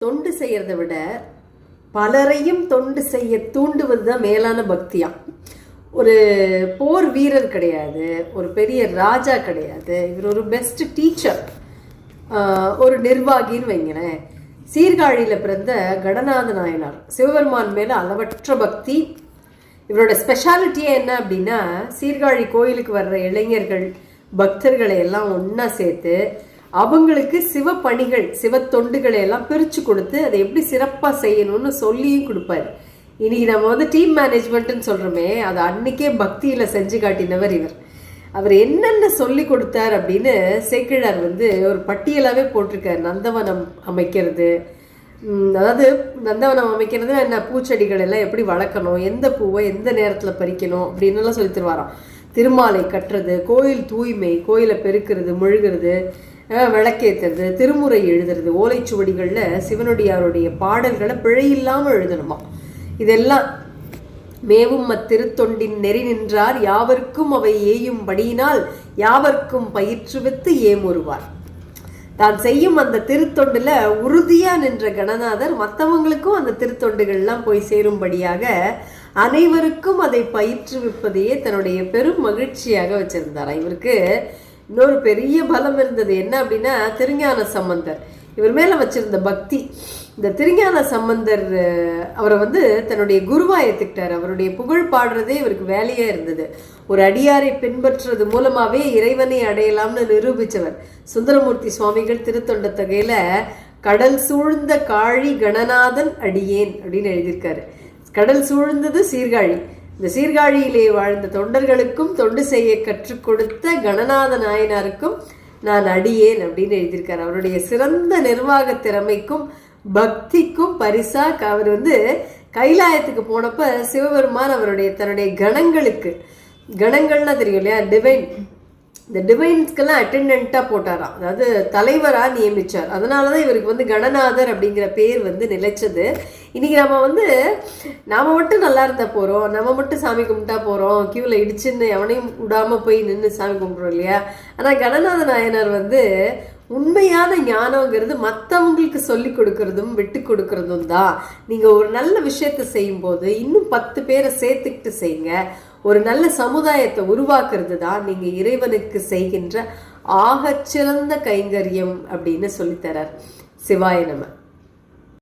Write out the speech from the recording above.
தொண்டு செய்யறதை விட பலரையும் தொண்டு செய்ய தூண்டுவது தான் மேலான பக்தியாம். ஒரு போர் வீரர் கிடையாது, ஒரு பெரிய ராஜா கிடையாது, இவர் ஒரு பெஸ்ட் டீச்சர், ஒரு நிர்வாகின்னு வைங்களேன். சீர்காழியில் பிறந்த கடநாத நாயனார் சிவபெருமான் மேலே அளவற்ற பக்தி. இவரோட ஸ்பெஷாலிட்டியே என்ன அப்படின்னா, சீர்காழி கோயிலுக்கு வர்ற இளைஞர்கள் பக்தர்களை எல்லாம் ஒன்றா சேர்த்து அவங்களுக்கு சிவ பணிகள் சிவ தொண்டுகளை எல்லாம் பிரித்து கொடுத்து அதை எப்படி சிறப்பாக செய்யணும்னு சொல்லியும் கொடுப்பாரு. இன்னைக்கு நம்ம டீம் மேனேஜ்மெண்ட்டுன்னு சொல்கிறோமே, அதை அன்னைக்கே பக்தியில் செஞ்சு காட்டினவர் இவர். அவர் என்னென்ன சொல்லி கொடுத்தார் அப்படின்னு சேக்கிழார் ஒரு பட்டியலாகவே போட்டிருக்கார். நந்தவனம் அமைக்கிறது, அதாவது நந்தவனம் அமைக்கிறது என்ன, பூச்செடிகள் எல்லாம் எப்படி வளர்க்கணும், எந்த பூவை எந்த நேரத்தில் பறிக்கணும் அப்படின்னுலாம் சொல்லி தருவாராம். திருமாலை கட்டுறது, கோயில் தூய்மை, கோயிலை பெருக்கிறது, முழுகிறது, விளக்கேற்றுறது, திருமுறை எழுதுறது, ஓலைச்சுவடிகளில் சிவனுடையாருடைய பாடல்களை பிழையில்லாமல் எழுதணுமா. இதெல்லாம் மேவும் அத்திருத்தொண்டின் நெறி நின்றார் யாவர்க்கும் அவை ஏயும் படியினால் யாவர்க்கும் பயிற்றுவித்து ஏமுறுவார். தான் செய்யும் அந்த திருத்தொண்டுல உறுதியா நின்ற கணநாதர் மற்றவங்களுக்கும் அந்த திருத்தொண்டுகள்லாம் போய் சேரும்படியாக அனைவருக்கும் அதை பயிற்றுவிப்பதையே தன்னுடைய பெரும் மகிழ்ச்சியாக வச்சிருந்தாரா. இவருக்கு இன்னொரு பெரிய பலம் இருந்தது. என்ன அப்படின்னா, திருஞான சம்பந்தர் இவர் மேல வச்சிருந்த பக்தி. இந்த திருஞான சம்பந்தர் அவரை தன்னுடைய குருவா ஏத்துக்கிட்டார். அவருடைய புகழ் பாடுறதே இவருக்கு வேலையா இருந்தது. ஒரு அடியாரை பின்பற்றுறது மூலமாவே இறைவனை அடையலாம்னு நிரூபித்தவர். சுந்தரமூர்த்தி சுவாமிகள் திருத்தொண்ட தொகையில கடல் சூழ்ந்த காழி கணநாதன் அடியேன் அப்படின்னு எழுதியிருக்காரு. கடல் சூழ்ந்தது சீர்காழி. இந்த சீர்காழியிலே வாழ்ந்த தொண்டர்களுக்கும் தொண்டு செய்ய கற்றுக் கொடுத்த கணநாத நாயனாருக்கும் நான் அடியேன் அப்படின்னு எழுதியிருக்காரு. அவருடைய சிறந்த நிர்வாக திறமைக்கும் பக்திக்கும் பரிசா அவர் கைலாயத்துக்கு போனப்ப சிவபெருமான் தன்னுடைய கணங்கள்னா தெரியும் இல்லையா, டிவைன், இந்த டிவைன்ஸ்க்கெல்லாம் அட்டெண்டண்ட்டாக போட்டாராம், அதாவது தலைவராக நியமித்தார். அதனால தான் இவருக்கு கணநாதர் அப்படிங்கிற பேர் நிலைச்சது. இன்றைக்கி நாம் மட்டும் நல்லா இருந்தால் போகிறோம், நம்ம மட்டும் சாமி கும்பிட்டா போகிறோம், கியூவில் இடிச்சுன்னு எவனையும் விடாமல் போய் நின்று சாமி கும்பிட்றோம் இல்லையா. ஆனால் கணநாத நாயனார் உண்மையான ஞானங்கிறது மற்றவங்களுக்கு சொல்லி கொடுக்கறதும் விட்டு கொடுக்கறதும் தான். நீங்கள் ஒரு நல்ல விஷயத்தை செய்யும்போது இன்னும் 10 பேரை சேர்த்துக்கிட்டு செய்யுங்க. ஒரு நல்ல சமுதாயத்தை உருவாக்குறது தான் நீங்கள் இறைவனுக்கு செய்கின்ற ஆகச்சிறந்த கைங்கரியம் அப்படின்னு சொல்லித்தரார். சிவாய நம.